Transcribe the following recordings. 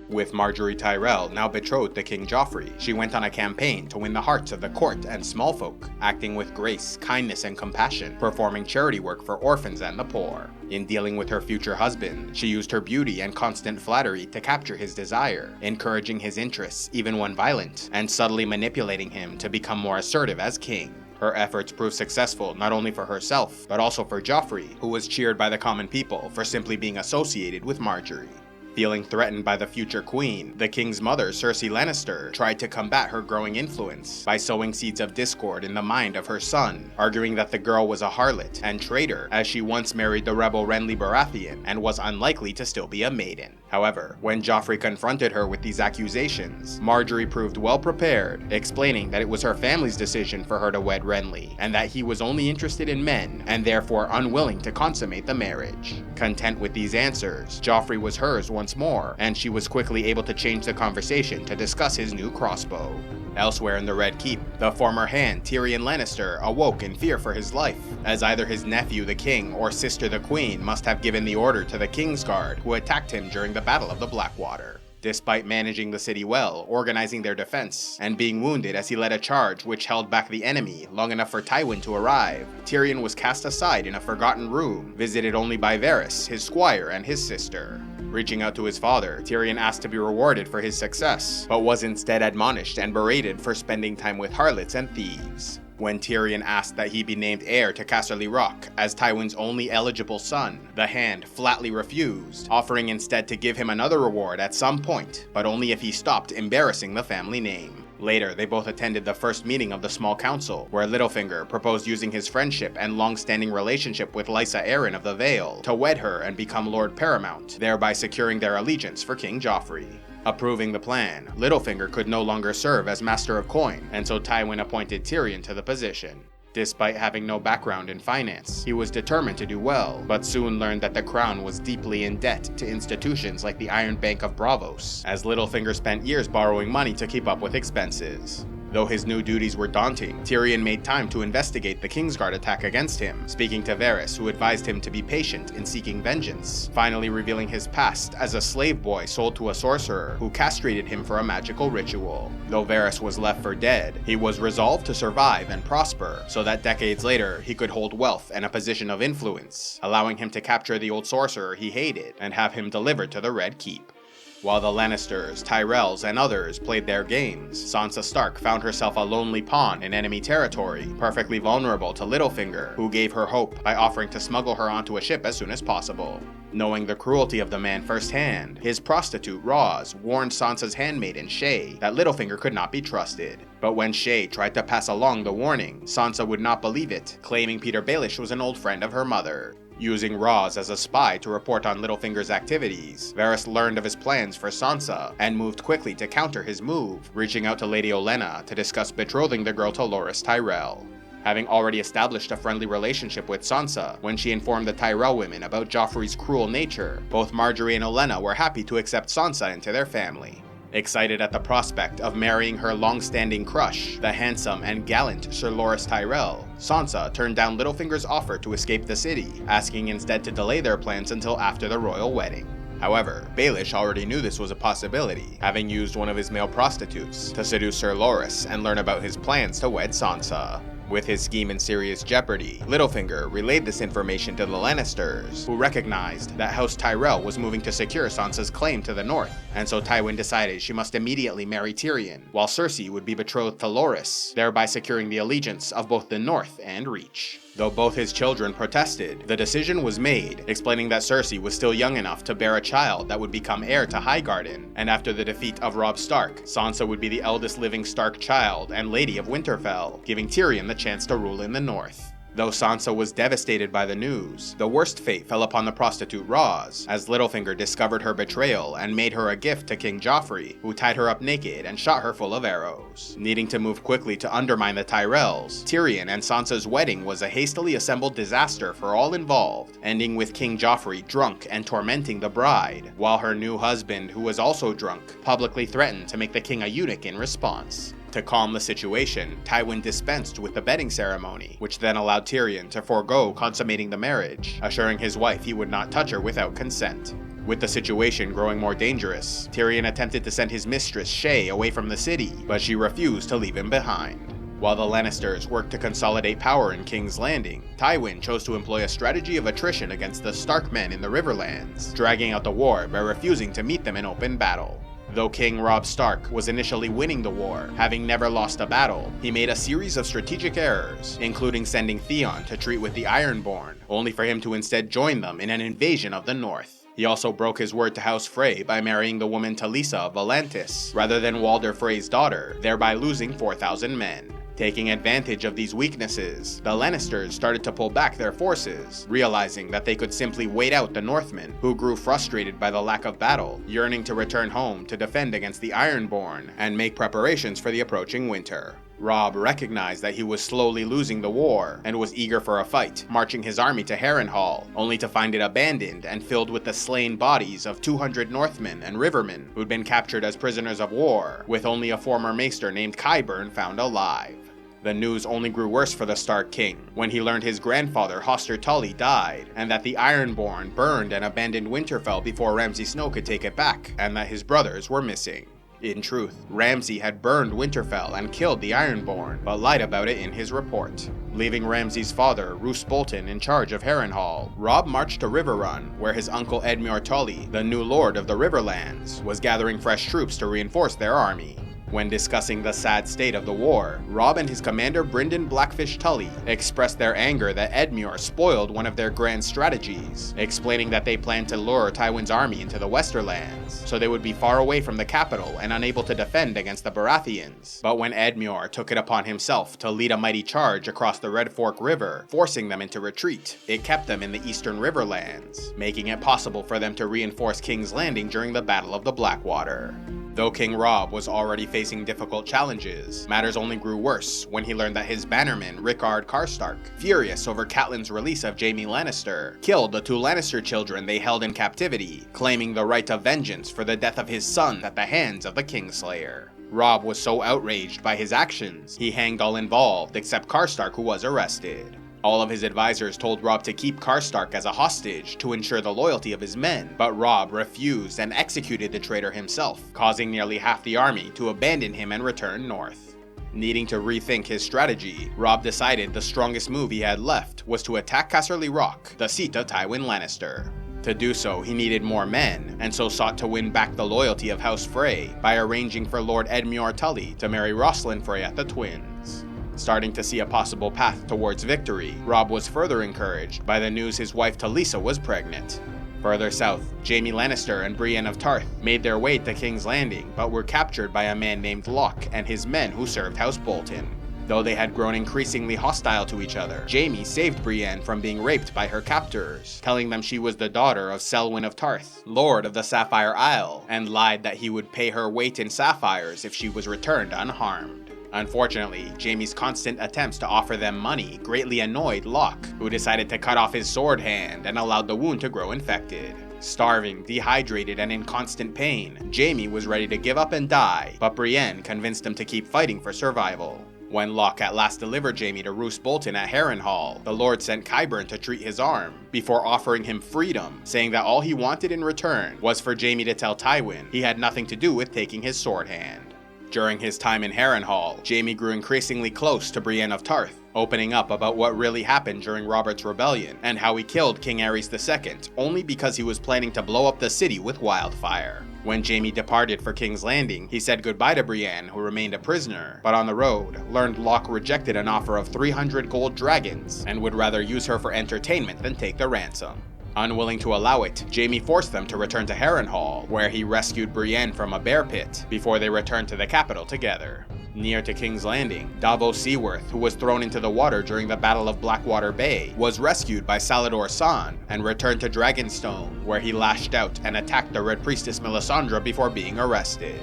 With Margaery Tyrell now betrothed to King Joffrey, she went on a campaign to win the hearts of the court and small folk, acting with grace, kindness, and compassion, performing charity work for orphans and the poor. In dealing with her future husband, she used her beauty and constant flattery to capture his desire, encouraging his interests even when violent, and subtly manipulating him to become more assertive as king. Her efforts proved successful not only for herself, but also for Joffrey, who was cheered by the common people for simply being associated with Margaery. Feeling threatened by the future queen, the king's mother, Cersei Lannister, tried to combat her growing influence by sowing seeds of discord in the mind of her son, arguing that the girl was a harlot and traitor, as she once married the rebel Renly Baratheon and was unlikely to still be a maiden. However, when Joffrey confronted her with these accusations, Margaery proved well prepared, explaining that it was her family's decision for her to wed Renly, and that he was only interested in men, and therefore unwilling to consummate the marriage. Content with these answers, Joffrey was hers once more, and she was quickly able to change the conversation to discuss his new crossbow. Elsewhere in the Red Keep, the former Hand Tyrion Lannister awoke in fear for his life, as either his nephew the king or sister the queen must have given the order to the Kingsguard who attacked him during the Battle of the Blackwater. Despite managing the city well, organizing their defense, and being wounded as he led a charge which held back the enemy long enough for Tywin to arrive, Tyrion was cast aside in a forgotten room, visited only by Varys, his squire, and his sister. Reaching out to his father, Tyrion asked to be rewarded for his success, but was instead admonished and berated for spending time with harlots and thieves. When Tyrion asked that he be named heir to Casterly Rock as Tywin's only eligible son, the Hand flatly refused, offering instead to give him another reward at some point, but only if he stopped embarrassing the family name. Later, they both attended the first meeting of the Small Council, where Littlefinger proposed using his friendship and long-standing relationship with Lysa Arryn of the Vale to wed her and become Lord Paramount, thereby securing their allegiance for King Joffrey. Approving the plan, Littlefinger could no longer serve as Master of Coin, and so Tywin appointed Tyrion to the position. Despite having no background in finance, he was determined to do well, but soon learned that the crown was deeply in debt to institutions like the Iron Bank of Braavos, as Littlefinger spent years borrowing money to keep up with expenses. Though his new duties were daunting, Tyrion made time to investigate the Kingsguard attack against him, speaking to Varys, who advised him to be patient in seeking vengeance, finally revealing his past as a slave boy sold to a sorcerer who castrated him for a magical ritual. Though Varys was left for dead, he was resolved to survive and prosper, so that decades later he could hold wealth and a position of influence, allowing him to capture the old sorcerer he hated and have him delivered to the Red Keep. While the Lannisters, Tyrells, and others played their games, Sansa Stark found herself a lonely pawn in enemy territory, perfectly vulnerable to Littlefinger, who gave her hope by offering to smuggle her onto a ship as soon as possible. Knowing the cruelty of the man firsthand, his prostitute, Ros, warned Sansa's handmaiden, Shae, that Littlefinger could not be trusted. But when Shae tried to pass along the warning, Sansa would not believe it, claiming Peter Baelish was an old friend of her mother. Using Ros as a spy to report on Littlefinger's activities, Varys learned of his plans for Sansa and moved quickly to counter his move, reaching out to Lady Olenna to discuss betrothing the girl to Loras Tyrell. Having already established a friendly relationship with Sansa, when she informed the Tyrell women about Joffrey's cruel nature, both Margaery and Olenna were happy to accept Sansa into their family. Excited at the prospect of marrying her long-standing crush, the handsome and gallant Sir Loras Tyrell, Sansa turned down Littlefinger's offer to escape the city, asking instead to delay their plans until after the royal wedding. However, Baelish already knew this was a possibility, having used one of his male prostitutes to seduce Sir Loras and learn about his plans to wed Sansa. With his scheme in serious jeopardy, Littlefinger relayed this information to the Lannisters, who recognized that House Tyrell was moving to secure Sansa's claim to the north, and so Tywin decided she must immediately marry Tyrion, while Cersei would be betrothed to Loras, thereby securing the allegiance of both the North and Reach. Though both his children protested, the decision was made, explaining that Cersei was still young enough to bear a child that would become heir to Highgarden, and after the defeat of Robb Stark, Sansa would be the eldest living Stark child and Lady of Winterfell, giving Tyrion the chance to rule in the North. Though Sansa was devastated by the news, the worst fate fell upon the prostitute Ros, as Littlefinger discovered her betrayal and made her a gift to King Joffrey, who tied her up naked and shot her full of arrows. Needing to move quickly to undermine the Tyrells, Tyrion and Sansa's wedding was a hastily assembled disaster for all involved, ending with King Joffrey drunk and tormenting the bride, while her new husband, who was also drunk, publicly threatened to make the king a eunuch in response. To calm the situation, Tywin dispensed with the bedding ceremony, which then allowed Tyrion to forego consummating the marriage, assuring his wife he would not touch her without consent. With the situation growing more dangerous, Tyrion attempted to send his mistress Shae away from the city, but she refused to leave him behind. While the Lannisters worked to consolidate power in King's Landing, Tywin chose to employ a strategy of attrition against the Stark men in the Riverlands, dragging out the war by refusing to meet them in open battle. Though King Robb Stark was initially winning the war, having never lost a battle, he made a series of strategic errors, including sending Theon to treat with the Ironborn, only for him to instead join them in an invasion of the North. He also broke his word to House Frey by marrying the woman Talisa of Volantis, rather than Walder Frey's daughter, thereby losing 4,000 men. Taking advantage of these weaknesses, the Lannisters started to pull back their forces, realizing that they could simply wait out the Northmen, who grew frustrated by the lack of battle, yearning to return home to defend against the Ironborn and make preparations for the approaching winter. Robb recognized that he was slowly losing the war and was eager for a fight, marching his army to Harrenhal, only to find it abandoned and filled with the slain bodies of 200 Northmen and Rivermen who'd been captured as prisoners of war, with only a former maester named Qyburn found alive. The news only grew worse for the Stark King when he learned his grandfather Hoster Tully died, and that the Ironborn burned and abandoned Winterfell before Ramsay Snow could take it back, and that his brothers were missing. In truth, Ramsay had burned Winterfell and killed the Ironborn, but lied about it in his report. Leaving Ramsay's father, Roose Bolton, in charge of Harrenhal, Robb marched to Riverrun, where his uncle Edmure Tully, the new lord of the Riverlands, was gathering fresh troops to reinforce their army. When discussing the sad state of the war, Robb and his commander Brynden Blackfish Tully expressed their anger that Edmure spoiled one of their grand strategies, explaining that they planned to lure Tywin's army into the Westerlands, so they would be far away from the capital and unable to defend against the Baratheons. But when Edmure took it upon himself to lead a mighty charge across the Red Fork River, forcing them into retreat, it kept them in the eastern Riverlands, making it possible for them to reinforce King's Landing during the Battle of the Blackwater. Though King Robb was already facing difficult challenges, matters only grew worse when he learned that his bannerman, Rickard Karstark, furious over Catelyn's release of Jaime Lannister, killed the 2 Lannister children they held in captivity, claiming the right of vengeance for the death of his son at the hands of the Kingslayer. Robb was so outraged by his actions, he hanged all involved except Karstark, who was arrested. All of his advisors told Robb to keep Karstark as a hostage to ensure the loyalty of his men, but Robb refused and executed the traitor himself, causing nearly half the army to abandon him and return north. Needing to rethink his strategy, Robb decided the strongest move he had left was to attack Casterly Rock, the seat of Tywin Lannister. To do so, he needed more men, and so sought to win back the loyalty of House Frey by arranging for Lord Edmure Tully to marry Rosalind Frey the twins. Starting to see a possible path towards victory, Robb was further encouraged by the news his wife Talisa was pregnant. Further south, Jaime Lannister and Brienne of Tarth made their way to King's Landing, but were captured by a man named Locke and his men who served House Bolton. Though they had grown increasingly hostile to each other, Jaime saved Brienne from being raped by her captors, telling them she was the daughter of Selwyn of Tarth, Lord of the Sapphire Isle, and lied that he would pay her weight in sapphires if she was returned unharmed. Unfortunately, Jaime's constant attempts to offer them money greatly annoyed Locke, who decided to cut off his sword hand and allowed the wound to grow infected. Starving, dehydrated, and in constant pain, Jaime was ready to give up and die, but Brienne convinced him to keep fighting for survival. When Locke at last delivered Jaime to Roose Bolton at Harrenhal, the Lord sent Qyburn to treat his arm, before offering him freedom, saying that all he wanted in return was for Jaime to tell Tywin he had nothing to do with taking his sword hand. During his time in Harrenhal, Jaime grew increasingly close to Brienne of Tarth, opening up about what really happened during Robert's rebellion and how he killed King Aerys II only because he was planning to blow up the city with wildfire. When Jaime departed for King's Landing, he said goodbye to Brienne, who remained a prisoner, but on the road, learned Locke rejected an offer of 300 gold dragons and would rather use her for entertainment than take the ransom. Unwilling to allow it, Jaime forced them to return to Harrenhal, where he rescued Brienne from a bear pit, before they returned to the capital together. Near to King's Landing, Davos Seaworth, who was thrown into the water during the Battle of Blackwater Bay, was rescued by Salador San and returned to Dragonstone, where he lashed out and attacked the Red Priestess Melisandre before being arrested.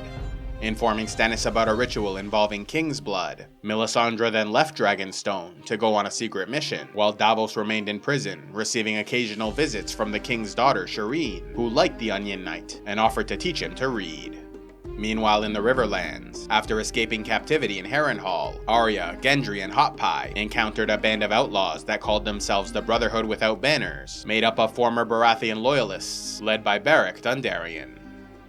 Informing Stannis about a ritual involving king's blood, Melisandre then left Dragonstone to go on a secret mission, while Davos remained in prison, receiving occasional visits from the king's daughter Shireen, who liked the Onion Knight and offered to teach him to read. Meanwhile in the Riverlands, after escaping captivity in Harrenhal, Arya, Gendry, and Hot Pie encountered a band of outlaws that called themselves the Brotherhood Without Banners, made up of former Baratheon loyalists, led by Beric Dondarrion.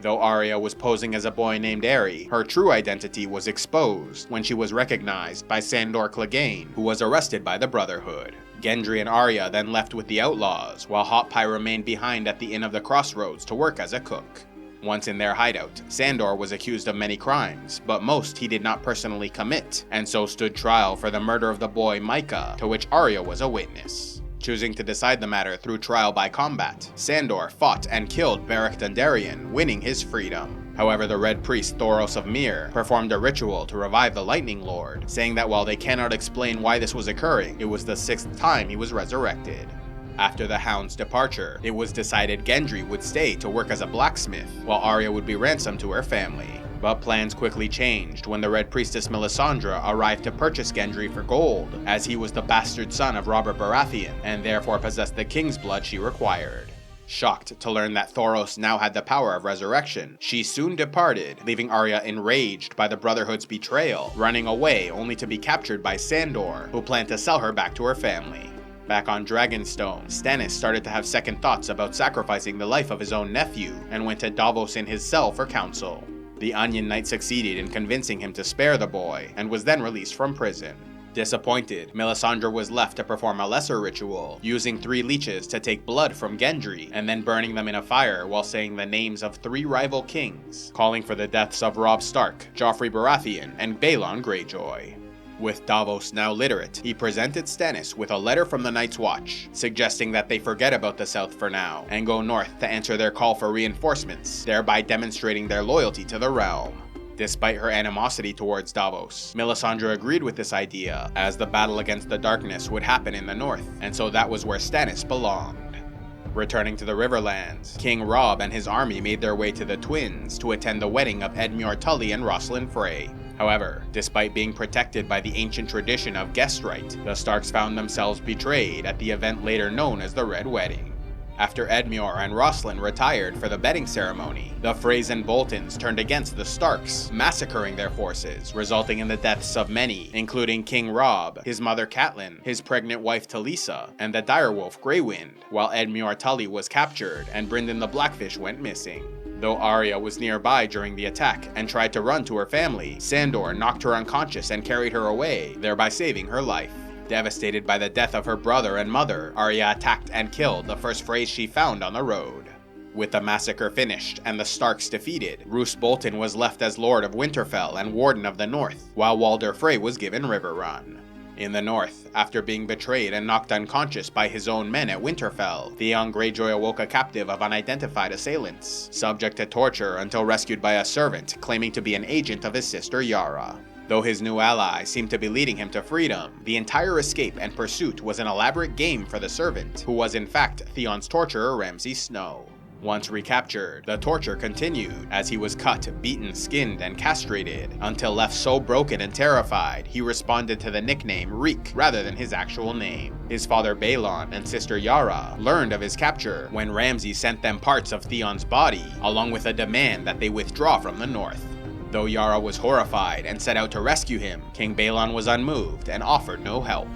Though Arya was posing as a boy named Aery, her true identity was exposed when she was recognized by Sandor Clegane, who was arrested by the Brotherhood. Gendry and Arya then left with the outlaws, while Hot Pie remained behind at the Inn of the Crossroads to work as a cook. Once in their hideout, Sandor was accused of many crimes, but most he did not personally commit, and so stood trial for the murder of the boy Micah, to which Arya was a witness. Choosing to decide the matter through trial by combat, Sandor fought and killed Beric Dondarrion, winning his freedom. However, the Red Priest Thoros of Myr performed a ritual to revive the Lightning Lord, saying that while they cannot explain why this was occurring, it was the 6th time he was resurrected. After the Hound's departure, it was decided Gendry would stay to work as a blacksmith, while Arya would be ransomed to her family. But plans quickly changed when the Red Priestess Melisandre arrived to purchase Gendry for gold, as he was the bastard son of Robert Baratheon, and therefore possessed the king's blood she required. Shocked to learn that Thoros now had the power of resurrection, she soon departed, leaving Arya enraged by the Brotherhood's betrayal, running away only to be captured by Sandor, who planned to sell her back to her family. Back on Dragonstone, Stannis started to have second thoughts about sacrificing the life of his own nephew, and went to Davos in his cell for counsel. The Onion Knight succeeded in convincing him to spare the boy, and was then released from prison. Disappointed, Melisandre was left to perform a lesser ritual, using 3 leeches to take blood from Gendry, and then burning them in a fire while saying the names of 3 rival kings, calling for the deaths of Robb Stark, Joffrey Baratheon, and Balon Greyjoy. With Davos now literate, he presented Stannis with a letter from the Night's Watch, suggesting that they forget about the South for now, and go north to answer their call for reinforcements, thereby demonstrating their loyalty to the realm. Despite her animosity towards Davos, Melisandre agreed with this idea, as the battle against the Darkness would happen in the north, and so that was where Stannis belonged. Returning to the Riverlands, King Robb and his army made their way to the Twins to attend the wedding of Edmure Tully and Rosalind Frey. However, despite being protected by the ancient tradition of guest right, the Starks found themselves betrayed at the event later known as the Red Wedding. After Edmure and Rosalind retired for the bedding ceremony, the Freys and Boltons turned against the Starks, massacring their forces, resulting in the deaths of many, including King Robb, his mother Catelyn, his pregnant wife Talisa, and the direwolf Greywind, while Edmure Tully was captured and Brynden the Blackfish went missing. Though Arya was nearby during the attack and tried to run to her family, Sandor knocked her unconscious and carried her away, thereby saving her life. Devastated by the death of her brother and mother, Arya attacked and killed the first Freys she found on the road. With the massacre finished and the Starks defeated, Roose Bolton was left as Lord of Winterfell and Warden of the North, while Walder Frey was given Riverrun. In the north, after being betrayed and knocked unconscious by his own men at Winterfell, Theon Greyjoy awoke a captive of unidentified assailants, subject to torture until rescued by a servant claiming to be an agent of his sister Yara. Though his new ally seemed to be leading him to freedom, the entire escape and pursuit was an elaborate game for the servant, who was in fact Theon's torturer Ramsay Snow. Once recaptured, the torture continued, as he was cut, beaten, skinned, and castrated, until left so broken and terrified, he responded to the nickname Reek rather than his actual name. His father Balon and sister Yara learned of his capture when Ramsay sent them parts of Theon's body, along with a demand that they withdraw from the north. Though Yara was horrified and set out to rescue him, King Balon was unmoved and offered no help.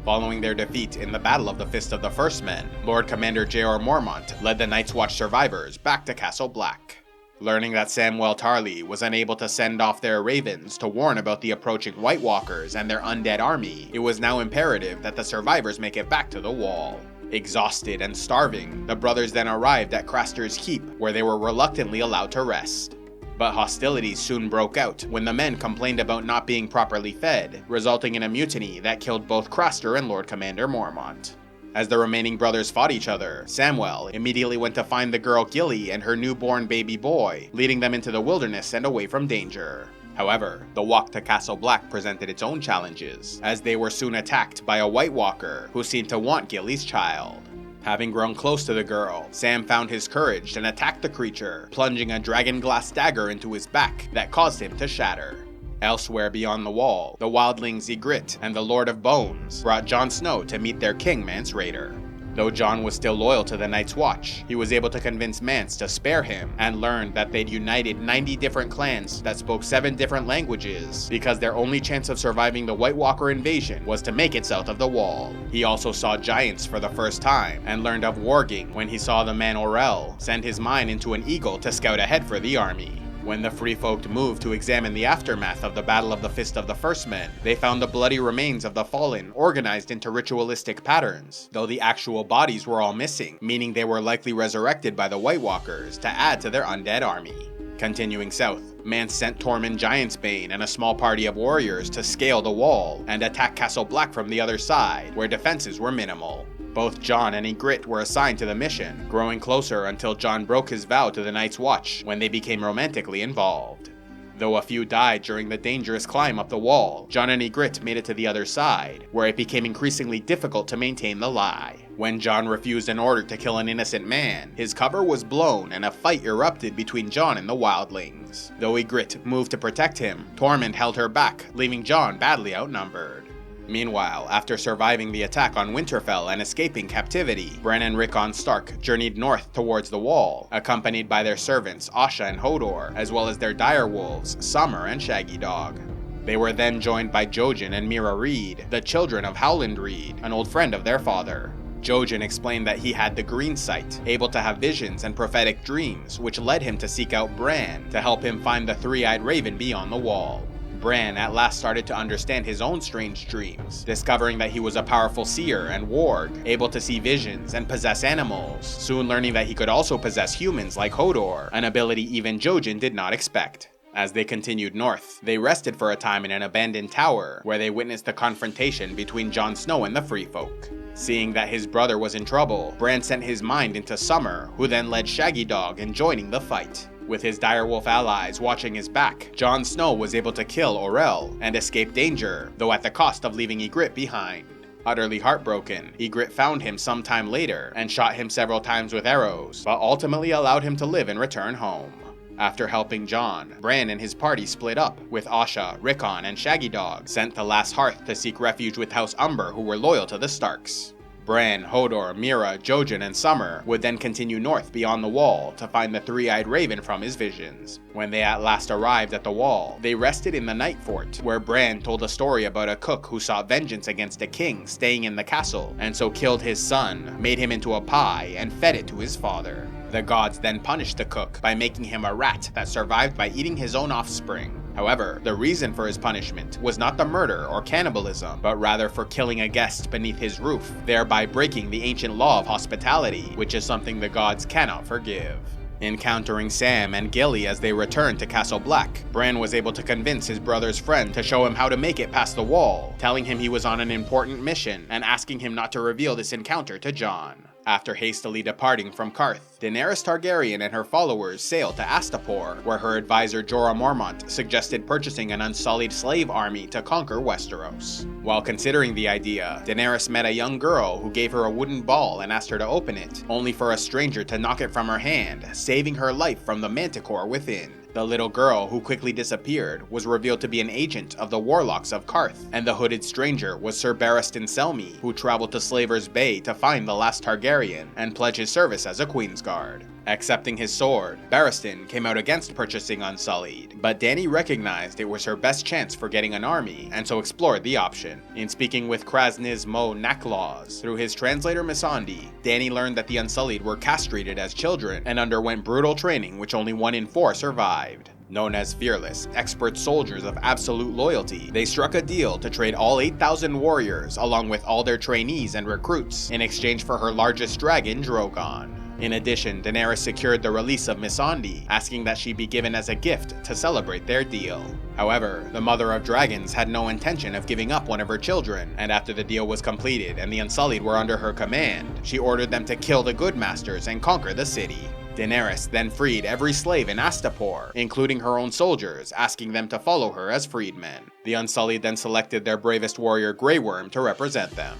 Following their defeat in the Battle of the Fist of the First Men, Lord Commander Jeor Mormont led the Night's Watch survivors back to Castle Black. Learning that Samwell Tarly was unable to send off their ravens to warn about the approaching White Walkers and their undead army, it was now imperative that the survivors make it back to the Wall. Exhausted and starving, the brothers then arrived at Craster's Keep, where they were reluctantly allowed to rest. But hostilities soon broke out when the men complained about not being properly fed, resulting in a mutiny that killed both Craster and Lord Commander Mormont. As the remaining brothers fought each other, Samwell immediately went to find the girl Gilly and her newborn baby boy, leading them into the wilderness and away from danger. However, the walk to Castle Black presented its own challenges, as they were soon attacked by a White Walker who seemed to want Gilly's child. Having grown close to the girl, Sam found his courage and attacked the creature, plunging a dragon glass dagger into his back that caused him to shatter. Elsewhere beyond the wall, the wildling Ygritte and the Lord of Bones brought Jon Snow to meet their king Mance Rayder. Though Jon was still loyal to the Night's Watch, he was able to convince Mance to spare him and learned that they'd united 90 different clans that spoke 7 different languages because their only chance of surviving the White Walker invasion was to make it south of the Wall. He also saw giants for the first time and learned of warging when he saw the man Orell send his mind into an eagle to scout ahead for the army. When the Free Folk moved to examine the aftermath of the Battle of the Fist of the First Men, they found the bloody remains of the fallen organized into ritualistic patterns, though the actual bodies were all missing, meaning they were likely resurrected by the White Walkers to add to their undead army. Continuing south, Mance sent Tormund Giantsbane and a small party of warriors to scale the wall and attack Castle Black from the other side, where defenses were minimal. Both Jon and Ygritte were assigned to the mission, growing closer until Jon broke his vow to the Night's Watch when they became romantically involved. Though a few died during the dangerous climb up the wall, Jon and Ygritte made it to the other side, where it became increasingly difficult to maintain the lie. When Jon refused an order to kill an innocent man, his cover was blown and a fight erupted between Jon and the wildlings. Though Ygritte moved to protect him, Tormund held her back, leaving Jon badly outnumbered. Meanwhile, after surviving the attack on Winterfell and escaping captivity, Bran and Rickon Stark journeyed north towards the Wall, accompanied by their servants Asha and Hodor, as well as their direwolves Summer and Shaggy Dog. They were then joined by Jojen and Mira Reed, the children of Howland Reed, an old friend of their father. Jojen explained that he had the green sight, able to have visions and prophetic dreams, which led him to seek out Bran to help him find the three-eyed raven beyond the Wall. Bran at last started to understand his own strange dreams, discovering that he was a powerful seer and warg, able to see visions and possess animals, soon learning that he could also possess humans like Hodor, an ability even Jojen did not expect. As they continued north, they rested for a time in an abandoned tower, where they witnessed the confrontation between Jon Snow and the Free Folk. Seeing that his brother was in trouble, Bran sent his mind into Summer, who then led Shaggy Dog in joining the fight. With his direwolf allies watching his back, Jon Snow was able to kill Orell and escape danger, though at the cost of leaving Ygritte behind. Utterly heartbroken, Ygritte found him sometime later and shot him several times with arrows, but ultimately allowed him to live and return home. After helping Jon, Bran and his party split up, with Asha, Rickon, and Shaggy Dog sent to Last Hearth to seek refuge with House Umber, who were loyal to the Starks. Bran, Hodor, Mira, Jojen, and Summer would then continue north beyond the Wall to find the three-eyed raven from his visions. When they at last arrived at the Wall, they rested in the Night Fort, where Bran told a story about a cook who sought vengeance against a king staying in the castle, and so killed his son, made him into a pie, and fed it to his father. The gods then punished the cook by making him a rat that survived by eating his own offspring. However, the reason for his punishment was not the murder or cannibalism, but rather for killing a guest beneath his roof, thereby breaking the ancient law of hospitality, which is something the gods cannot forgive. Encountering Sam and Gilly as they returned to Castle Black, Bran was able to convince his brother's friend to show him how to make it past the Wall, telling him he was on an important mission and asking him not to reveal this encounter to Jon. After hastily departing from Qarth, Daenerys Targaryen and her followers sailed to Astapor, where her advisor Jorah Mormont suggested purchasing an unsullied slave army to conquer Westeros. While considering the idea, Daenerys met a young girl who gave her a wooden ball and asked her to open it, only for a stranger to knock it from her hand, saving her life from the manticore within. The little girl, who quickly disappeared, was revealed to be an agent of the Warlocks of Qarth, and the hooded stranger was Sir Barristan Selmy, who traveled to Slaver's Bay to find the last Targaryen and pledge his service as a Queensguard. Accepting his sword, Barristan came out against purchasing Unsullied, but Dany recognized it was her best chance for getting an army, and so explored the option. In speaking with Krasniz Mo Naklaws through his translator Missandei, Dany learned that the Unsullied were castrated as children and underwent brutal training, which only 1 in 4 survived. Known as fearless, expert soldiers of absolute loyalty, they struck a deal to trade all 8,000 warriors along with all their trainees and recruits in exchange for her largest dragon, Drogon. In addition, Daenerys secured the release of Missandei, asking that she be given as a gift to celebrate their deal. However, the Mother of Dragons had no intention of giving up one of her children, and after the deal was completed and the Unsullied were under her command, she ordered them to kill the Good Masters and conquer the city. Daenerys then freed every slave in Astapor, including her own soldiers, asking them to follow her as freedmen. The Unsullied then selected their bravest warrior Grey Worm to represent them.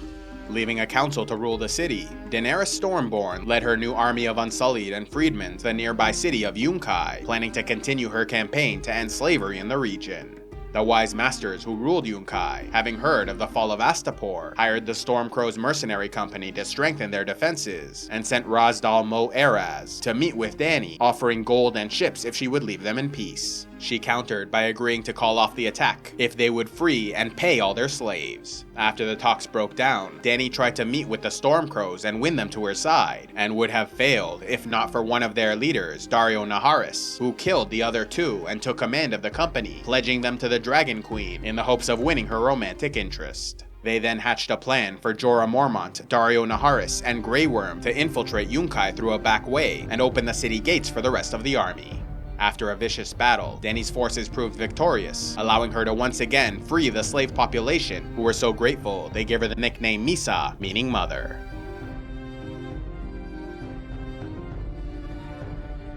Leaving a council to rule the city, Daenerys Stormborn led her new army of Unsullied and freedmen to the nearby city of Yunkai, planning to continue her campaign to end slavery in the region. The wise masters who ruled Yunkai, having heard of the fall of Astapor, hired the Stormcrow's mercenary company to strengthen their defenses, and sent Razdal Mo-Eraz to meet with Dany, offering gold and ships if she would leave them in peace. She countered by agreeing to call off the attack if they would free and pay all their slaves. After the talks broke down, Dany tried to meet with the Stormcrows and win them to her side, and would have failed if not for one of their leaders, Daario Naharis, who killed the other two and took command of the company, pledging them to the Dragon Queen in the hopes of winning her romantic interest. They then hatched a plan for Jorah Mormont, Daario Naharis, and Grey Worm to infiltrate Yunkai through a back way and open the city gates for the rest of the army. After a vicious battle, Dany's forces proved victorious, allowing her to once again free the slave population, who were so grateful they gave her the nickname Misa, meaning mother.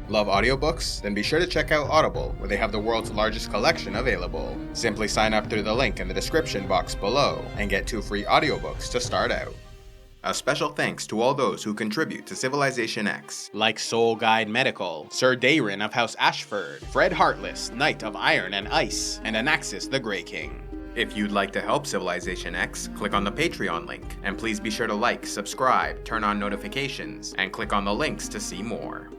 Love audiobooks? Then be sure to check out Audible, where they have the world's largest collection available. Simply sign up through the link in the description box below, and get 2 free audiobooks to start out. A special thanks to all those who contribute to CivilizationEx, like Soul Guide Medical, Sir Dayron of House Ashford, Fred Heartless, Knight of Iron and Ice, and Anaxis the Grey King. If you'd like to help CivilizationEx, click on the Patreon link, and please be sure to like, subscribe, turn on notifications, and click on the links to see more.